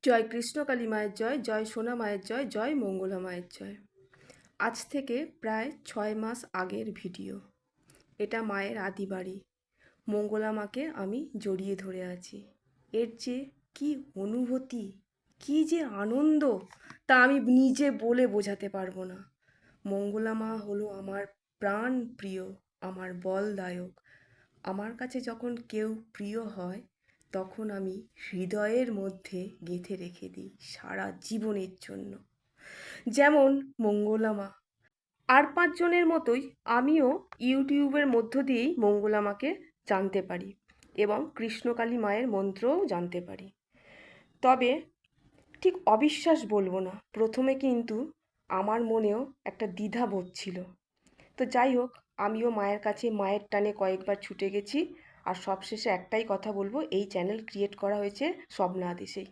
জয় কৃষ্ণকালী মায়ের জয়, জয় সোনা মায়ের জয়, জয় মঙ্গলা মায়ের জয়। আজ থেকে প্রায় 6 মাস আগের ভিডিও। এটা মায়ের আদি বাড়ি। মঙ্গলা মাকে আমি জড়িয়ে ধরে আছি। এর যে কি অনুভূতি, কি যে আনন্দ, তা আমি নিজে বলে বোঝাতে পারবো না। মঙ্গলা মা হলো আমার প্রাণ প্রিয়, আমার বলদায়ক। আমার কাছে যখন কেউ প্রিয় হয়, তখন আমি হৃদয়ের মধ্যে গেঁথে রেখে দিই সারা জীবনের জন্য। যেমন মঙ্গলা মা। আর 5 জনের মতোই আমিও ইউটিউবের মধ্য দিয়েই মঙ্গলা মাকে জানতে পারি এবং কৃষ্ণকালী মায়ের মন্ত্রও জানতে পারি। তবে ঠিক অবিশ্বাস বলবো না, প্রথমে কিন্তু আমার মনেও একটা দ্বিধাবোধ ছিল। তো যাই হোক, আমিও মায়ের কাছে মায়ের টানে কয়েকবার ছুটে গেছি। আর সবশেষে একটাই কথা বলবো, এই চ্যানেল ক্রিয়েট করা হয়েছে স্বপ্না আদেশেই।